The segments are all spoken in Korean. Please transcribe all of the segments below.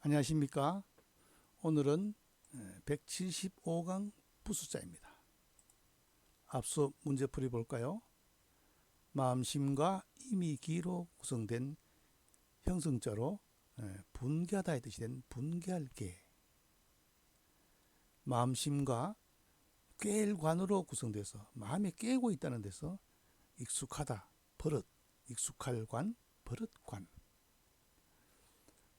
안녕하십니까. 오늘은 175강 부수자입니다. 앞서 문제풀이 볼까요? 마음심과 임의기로 구성된 형성자로 분개하다의 뜻이 된 분개할 개, 마음심과 꾀일관으로 구성돼서 마음에 깨고 있다는 데서 익숙하다, 버릇, 익숙할 관, 버릇관.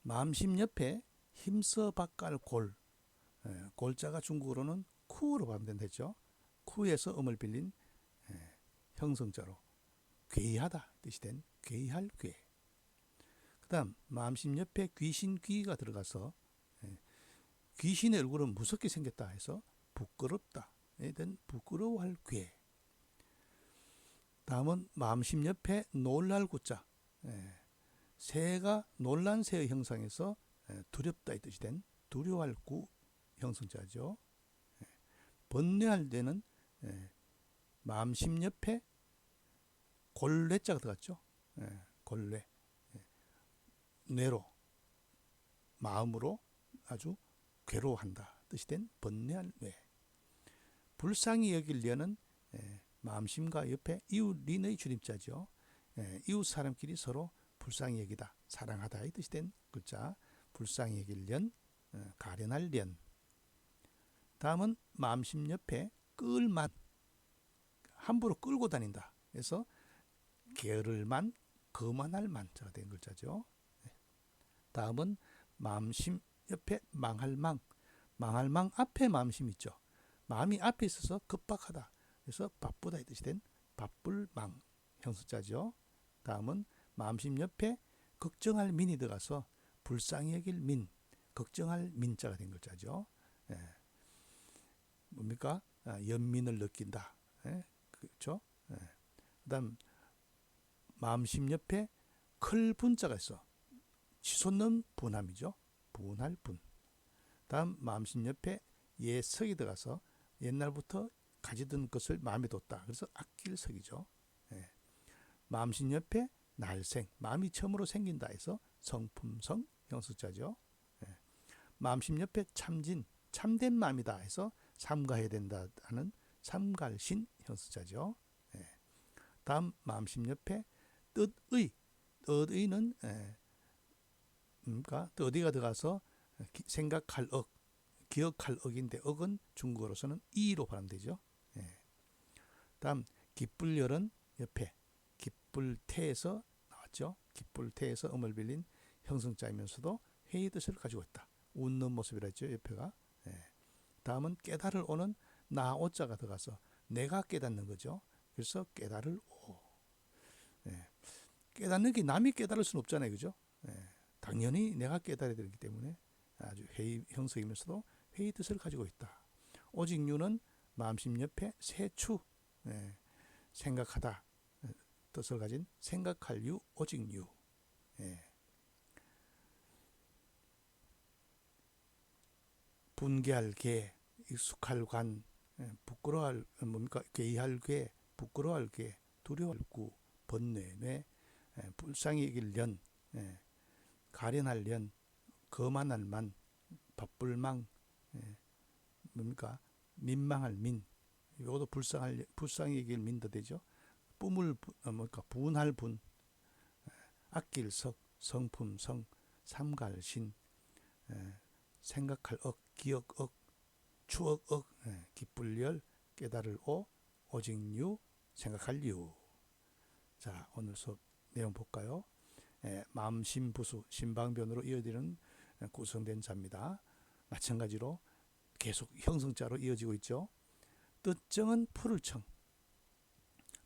마음심 옆에 힘써 바깔 골, 골자가 중국어로는 쿠로 발음된다죠. 쿠에서 음을 빌린 형성자로 괴이하다 뜻이 된 괴이할 괴. 그 다음 마음심 옆에 귀신 귀가 들어가서 귀신의 얼굴은 무섭게 생겼다 해서 부끄럽다에 된 부끄러워할 괴. 다음은 마음심 옆에 놀랄 구자, 새가 놀란 새의 형상에서 두렵다 이 뜻이 된 두려워할 구 형성자죠. 번뇌할 때는 마음심 옆에 골뇌자가 들어갔죠. 골뇌, 뇌로, 마음으로 아주 괴로워한다 뜻이 된 번뇌할 뇌. 불쌍히 여길 려는 마음심과 옆에 이웃린의 줄임자죠. 이웃 사람끼리 서로 불쌍히 여기다, 사랑하다 이 뜻이 된 글자 불쌍히 여길 련, 가련할 련. 다음은 마음심 옆에 끌만, 함부로 끌고 다닌다 그래서 게으를만, 거만할 만자가 된 글자죠. 다음은 마음심 옆에 망할 망, 망할 망 앞에 마음심 있죠. 마음이 앞에 있어서 급박하다 그래서 바쁘다 이 뜻이 된 바쁠 망 형수자죠. 다음은 마음심 옆에 걱정할 민이 들어가서 불쌍히 여길 민, 걱정할 민자가 된 글자죠. 뭡니까? 연민을 느낀다. 그렇죠? 그다음 마음심 옆에 클 분자가 있어. 치솟는 분함이죠. 분할 분. 다음 마음심 옆에 예석이 들어가서 옛날부터 가지던 것을 마음에 뒀다. 그래서 아낄 석이죠. 마음심 옆에 날생, 마음이 처음으로 생긴다 해서 성품성 형수자죠. 마음심 옆에 참진, 참된 마음이다 해서 삼가해야 된다 하는 삼갈신 형수자죠. 다음 마음심 옆에 뜻의, 뜻의는 뜻의가 들어가서 생각할 억, 기억할 억인데 억은 중국어로서는 이로 발음되죠. 다음 기쁠열은 옆에 기쁠태에서 나왔죠. 기쁠태에서 음을 빌린 형성자이면서도 회의 뜻을 가지고 있다. 웃는 모습이라 했죠. 옆에가. 다음은 깨달을 오는 나오자가 들어가서 내가 깨닫는 거죠. 그래서 깨달을 오. 깨닫는 게 남이 깨달을 수는 없잖아요. 그죠? 당연히 내가 깨달아야 되기 때문에 아주 회의 형성이면서도 회의 뜻을 가지고 있다. 오직유는 마음심 옆에 세추, 생각하다 뜻을 가진 생각할 유, 오직유. 분개할 개, 익숙할 관, 부끄러워할 뭡니까? 괴이할 괴, 부끄러워할 괴, 두려워할 구, 번뇌, 뇌, 불쌍히 여길 련, 가련할 련, 거만할 만, 바쁠 망, 뭡니까? 민망할 민, 이것도 불쌍히 여길 민도 되죠. 뿜을 뭡니까? 분할 분, 아낄 석, 성품 성, 삼갈신, 생각할 억, 기억 억, 추억 억, 기쁠 열, 깨달을 오, 오직유, 생각할 유. 자, 오늘 수업 내용 볼까요? 마음심부수, 신방변으로 이어지는 구성된 자입니다. 마찬가지로 계속 형성자로 이어지고 있죠. 뜻정은 풀을 청,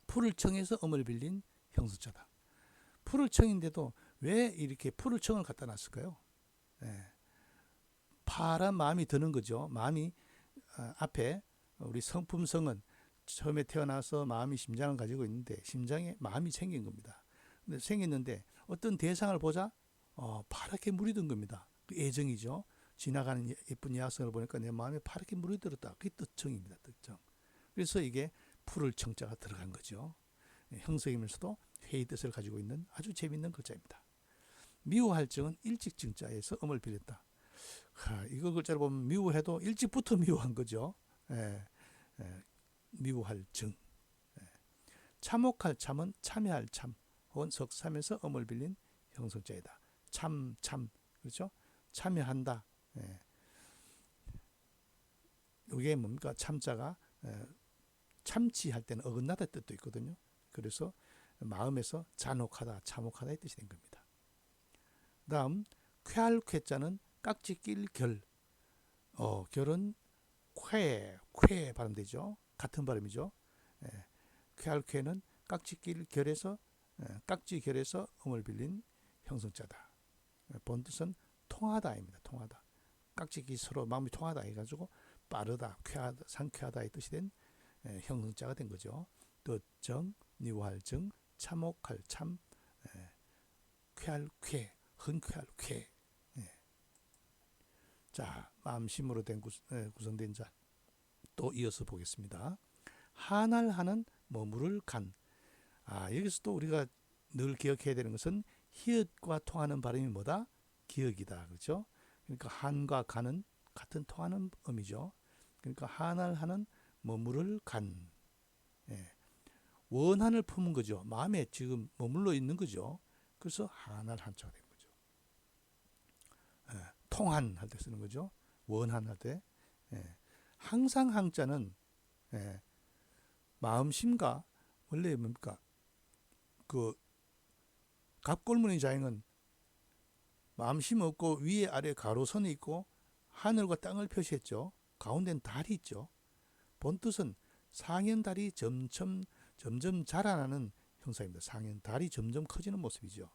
풀을 청에서 음을 빌린 형성자다. 풀을 청인데도 왜 이렇게 풀을 청을 갖다 놨을까요? 파란 마음이 드는 거죠. 마음이 앞에 우리 성품성은 처음에 태어나서 마음이 심장을 가지고 있는데 심장에 마음이 생긴 겁니다. 근데 생겼는데 어떤 대상을 보자 파랗게 물이 든 겁니다. 그 애정이죠. 지나가는 예쁜 여학생을 보니까 내 마음에 파랗게 물이 들었다. 그게 뜻정입니다. 뜻정. 그래서 이게 풀을 청자가 들어간 거죠. 형성이면서도 회의 뜻을 가지고 있는 아주 재미있는 글자입니다. 미워할 증은 일찍 증자에서 음을 빌렸다. 이거 글자를 보면 미워해도 일찍부터 미워한 거죠. 예, 예, 미워할 증. 참혹할 참은 참여할 참 혹은 석삼에서 음을 빌린 형성자이다. 참 그렇죠? 참여한다. 예. 이게 뭡니까? 참자가 참지할 때는 어긋나다 뜻도 있거든요. 그래서 마음에서 잔혹하다, 참혹하다 이 뜻이 된 겁니다. 다음 쾌할 쾌자는 깍지 낄 결. 결은 쾌 발음되죠. 같은 발음이죠. 쾌할 쾌는 깍지 낄 결에서 깍지 결에서 음을 빌린 형성자다. 본 뜻은 통하다입니다. 통하다. 깍지 끼 서로 마음이 통하다 해가지고 빠르다, 쾌하다, 상쾌하다 이 뜻이 된 형성자가 된 거죠. 뜻정, 미워할 정, 참혹할 참, 쾌할 쾌, 흥쾌할 쾌. 자, 마음심으로 된 구성된 자 또 이어서 보겠습니다. 한할하는 머무를 간. 여기서 또 우리가 늘 기억해야 되는 것은 히읗과 통하는 발음이 뭐다? 기억이다. 그렇죠? 그러니까 한과 간은 같은 통하는 음이죠. 그러니까 한할하는 머무를 간. 원한을 품은 거죠. 마음에 지금 머물러 있는 거죠. 그래서 한할 한자가 된 거죠. 통한 할 때 쓰는 거죠. 원한 할 때. 항상 항자는 마음심과 원래 뭡니까? 그 갑골문의 자행은 마음심 없고 위에 아래 가로선이 있고 하늘과 땅을 표시했죠. 가운데는 달이 있죠. 본뜻은 상현달이 점점 자라나는 형상입니다. 상현달이 점점 커지는 모습이죠.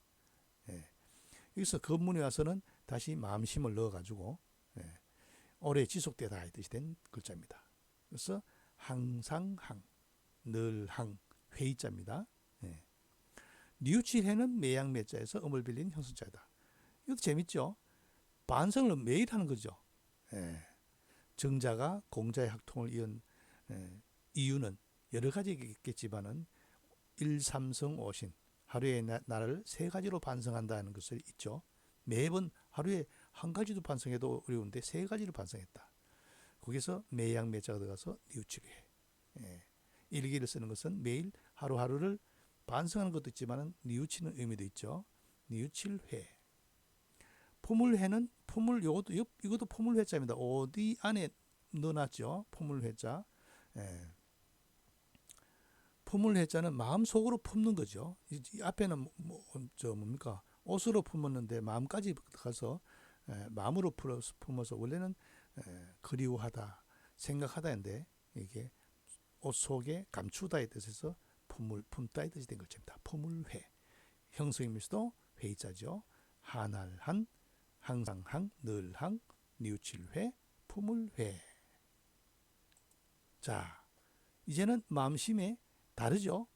여기서 근문에 와서는 다시 마음심을 넣어가지고 오래 지속되다 이 뜻이 된 글자입니다. 그래서 항상 늘 회의자입니다. 뉘우칠해는 매양매자에서 음을 빌린 형성자이다. 이것도 재밌죠. 반성을 매일 하는 거죠. 정자가 공자의 학통을 이은 이유는 여러 가지겠지만은 일삼성오신 하루에 나를 세 가지로 반성한다는 것을 있죠. 매번 하루에 한 가지도 반성해도 어려운데 세 가지를 반성했다. 거기서 매양매자가 들어가서 뉘우칠해. 일기를 쓰는 것은 매일 하루하루를 반성하는 것도 있지만 뉘우치는 의미도 있죠. 뉘우칠회. 포물회는 이것도 포물회자입니다. 어디 안에 넣어놨죠. 포물회자. 포물회자는 마음속으로 품는 거죠. 이 앞에는 뭡니까? 옷으로 품었는데 마음까지 가서 마음으로 품어서 원래는 그리워하다, 생각하다인데 이게 옷 속에 감추다의 뜻에서 품다의 뜻이 된 것입니다. 포물회. 형성이면서도 회의자죠. 한할한, 항상항, 늘항, 뉘우칠회, 포물회. 자, 이제는 마음심에 다르죠.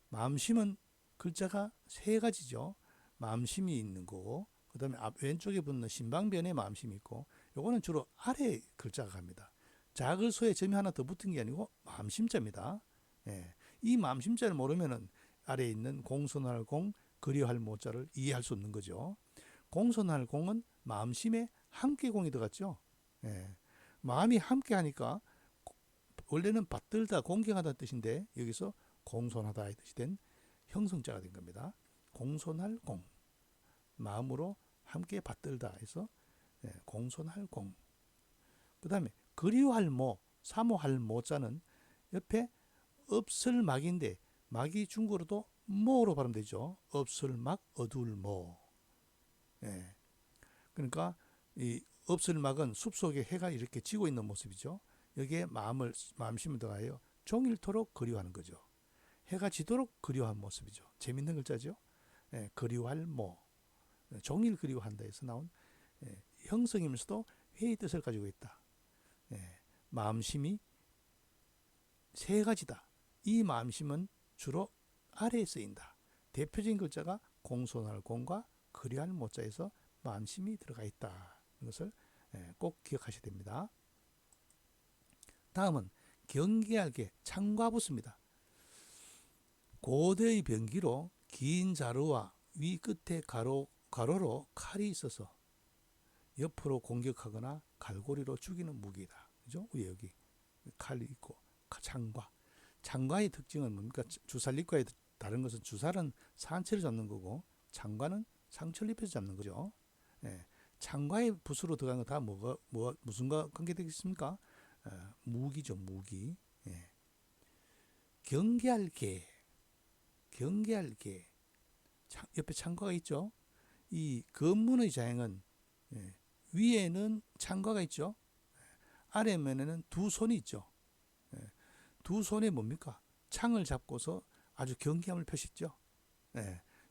마음심은 글자가 세 가지죠. 마음심이 있는 거고, 그 다음에 왼쪽에 붙는 신방변에 마음심이 있고, 요거는 주로 아래 글자가 갑니다. 자글소에 점이 하나 더 붙은 게 아니고 마음심자입니다. 이 마음심자를 모르면은 아래에 있는 공손할 공, 그리할 모자를 이해할 수 없는 거죠. 공손할 공은 마음심에 함께 공이 들어갔죠. 마음이 함께 하니까 원래는 받들다, 공경하다는 뜻인데 여기서 공손하다 이 뜻이 된 형성자가 된 겁니다. 공손할 공, 마음으로 함께 받들다 해서 공손할 공. 그 다음에 그리워할 모, 사모할 모자는 옆에 없을 막인데 막이 중국어로도 모로 발음되죠. 없을 막, 어두울 모. 그러니까 이 없을 막은 숲속에 해가 이렇게 지고 있는 모습이죠. 여기에 마음심을 더하여 종일토록 그리워하는 거죠. 해가 지도록 그리워한 모습이죠. 재밌는 글자죠. 그리워할 모, 종일 그리워한다 해서 나온 형성이면서도 회의 뜻을 가지고 있다. 마음심이 세 가지다. 이 마음심은 주로 아래에 쓰인다. 대표적인 글자가 공손할 공과 그리할 모자에서 마음심이 들어가 있다. 이것을 꼭 기억하셔야 됩니다. 다음은 경계할게 창과부수입니다. 고대의 병기로 긴 자루와 위 끝에 가로 가로로 칼이 있어서 옆으로 공격하거나 갈고리로 죽이는 무기다. 그죠? 위에 여기 칼이 있고 창과. 창과의 특징은 뭡니까? 주살립과의 다른 것은 주살은 산채를 잡는 거고 창과는 상처를 입혀서 잡는 거죠. 예. 창과의 붓으로 들어간 거 다 무슨과 관계되겠습니까? 무기죠, 무기. 예. 경계할 개. 옆에 창과가 있죠. 이 검문의 자행은 위에는 창과가 있죠. 아래면에는 두 손이 있죠. 두 손에 뭡니까? 창을 잡고서 아주 경계함을 표시죠.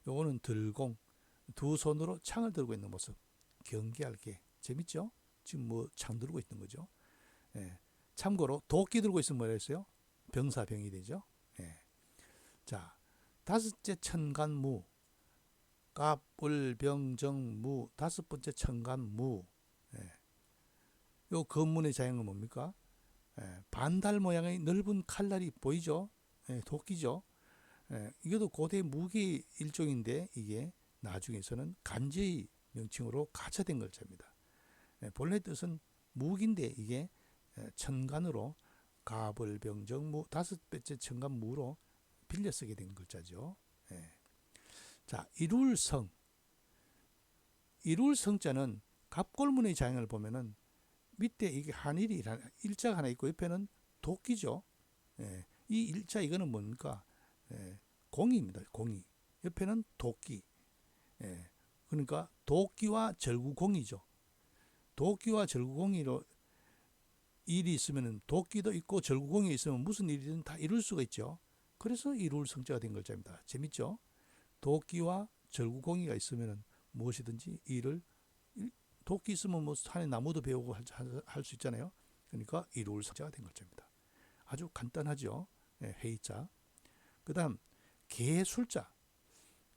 요거는 들공, 두 손으로 창을 들고 있는 모습. 경계할 게 재밌죠? 지금 뭐 창 들고 있는 거죠. 참고로 도끼 들고 있으면 뭐라 했어요? 병사병이 되죠. 자, 다섯째 천간무, 갑을병정무, 다섯 번째 천간무. 요 검문의 자형은 뭡니까? 반달 모양의 넓은 칼날이 보이죠? 도끼죠. 이것도 고대 무기 일종인데 이게 나중에서는 간제의 명칭으로 가차된 글자입니다. 본래 뜻은 무기인데 이게 천간으로 갑을병정무 다섯 번째 천간무로 빌려 쓰게 된 글자죠. 자, 이룰성자는 갑골문의 자형을 보면은 밑에 이게 한일이라는 일자가 하나 있고 옆에는 도끼죠. 이 일자 이거는 뭡니까? 공이입니다. 공이. 옆에는 도끼. 그러니까 도끼와 절구공이죠. 도끼와 절구공이로 일이 있으면 도끼도 있고 절구공이 있으면 무슨 일이든 다 이룰 수가 있죠. 그래서 이룰성자가 된 글자입니다. 재밌죠? 도끼와 절구공이가 있으면 무엇이든지 일을 도끼 있으면 뭐 산에 나무도 베우고 할 수 있잖아요. 그러니까 이룰성자가 된 글자입니다. 아주 간단하죠. 회의자. 그 다음 개술자.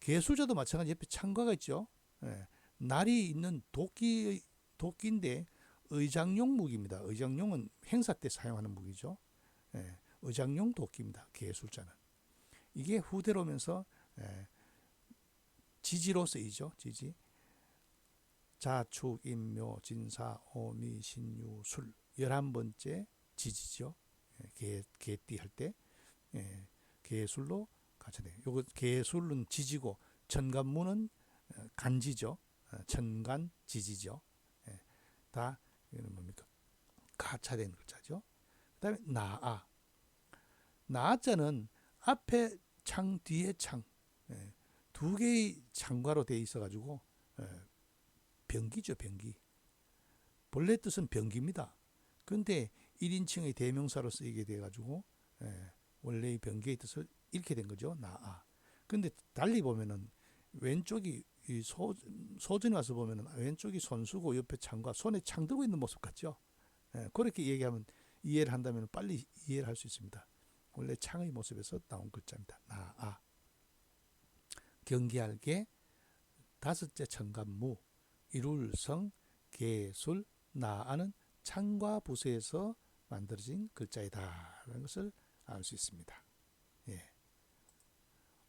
개술자도 마찬가지 옆에 창과가 있죠. 날이 있는 도끼인데 의장용 무기입니다. 의장용은 행사 때 사용하는 무기죠. 의장용 도끼입니다. 개술자는. 이게 후대로 오면서 지지로 쓰이죠. 지지. 자축, 인묘, 진사, 오미, 신유, 술 11번째 지지죠. 개띠 할 때 개술로 가차돼요. 요거 개술은 지지고 천간무는 간지죠. 천간 지지죠. 다 이거는 뭡니까? 가차된 글자죠. 그다음에 나아. 나아자는 앞에 창 뒤에 창 두 개의 창과로 되어 있어가지고 병기죠. 병기. 본래 뜻은 병기입니다. 그런데 1인칭의 대명사로 쓰이게 돼가지고 원래의 병기의 뜻을 잃게 된 거죠. 나아. 근데 달리 보면은 왼쪽이 소전에 와서 보면은 왼쪽이 손수고 옆에 창과 손에 창 들고 있는 모습 같죠. 그렇게 얘기하면 이해를 한다면 빨리 이해를 할 수 있습니다. 원래 창의 모습에서 나온 글자입니다. 나아. 경계할게 다섯째 천간무 이룰성 개술 나아는 창과 부수에서 만들어진 글자이다라는 것을 알 수 있습니다.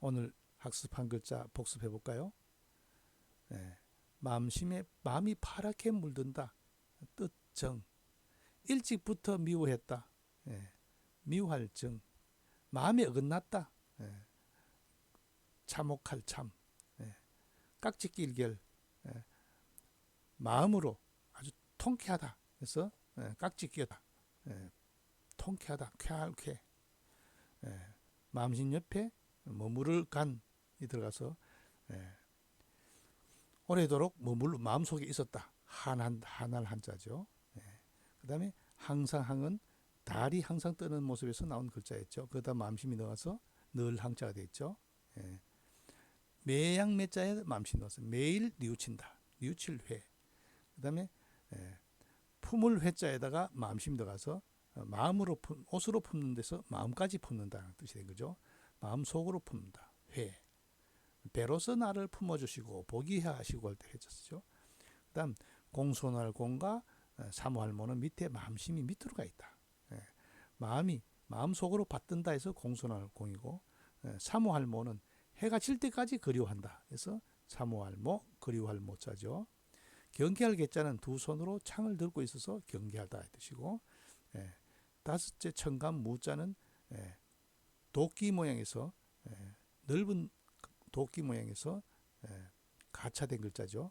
오늘 학습한 글자 복습해 볼까요? 마음이 파랗게 물든다. 뜻정. 일찍부터 미워했다. 미워할 정. 마음이 어긋났다. 참혹할 참. 깍지낄결. 마음으로 아주 통쾌하다. 그래서 깍지 끼었다. 통쾌하다. 쾌할 쾌. 마음심 옆에 머무를 간이 들어가서 오래도록 마음속에 있었다. 한할 한자죠. 그 다음에 항상 항은 달이 항상 뜨는 모습에서 나온 글자였죠. 그러다 마음심이 넣어서 늘 항자가 되었죠. 매양 매자에 마음심 넣어서 매일 뉘우친다. 뉘우칠 회. 그 다음에 품을 회자에다가 마음심 들어가서 마음으로 옷으로 품는 데서 마음까지 품는다는 뜻이 된 거죠. 마음속으로 품는다. 회. 배로서 나를 품어주시고 보기해 하시고 할 때 회자 쓰죠. 그 다음 공손할 공과 사모할 모는 밑에 마음심이 밑으로 가 있다. 마음이 마음속으로 받든다 해서 공손할 공이고 사모할 모는 해가 질 때까지 그리워한다. 그래서 사모할 모, 그리워할 모자죠. 경계할 개자는 두 손으로 창을 들고 있어서 경계하다 이 뜻이고, 다섯째 천간 무자는 도끼 모양에서 넓은 도끼 모양에서 가차된 글자죠.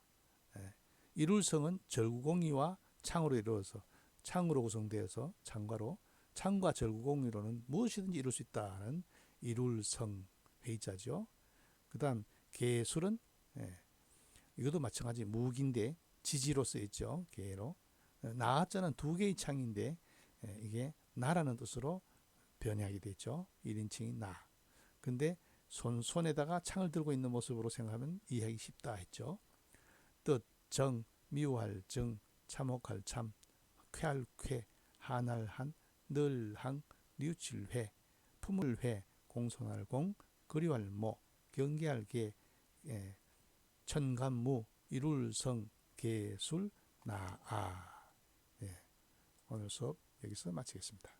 이룰 성은 절구공이와 창으로 이루어서 창으로 구성되어서 창과 절구공이로는 무엇이든지 이룰 수 있다는 이룰 성 회의자죠. 그다음 계술은 이것도 마찬가지 무기인데 지지로 쓰였죠. 계로. 나자는 두 개의 창인데 이게 나라는 뜻으로 변형하게 되죠. 1인칭인 나. 근데 손에다가 창을 들고 있는 모습으로 생각하면 이해하기 쉽다 했죠. 뜻, 정, 미워할 정, 참혹할 참, 쾌할 쾌, 한할 한, 늘 항, 뉘우칠 회, 품을 회, 공손할 공, 그리워할 모, 경계할 계, 천간무, 이룰 성, 계술, 나아. 오늘 수업 여기서 마치겠습니다.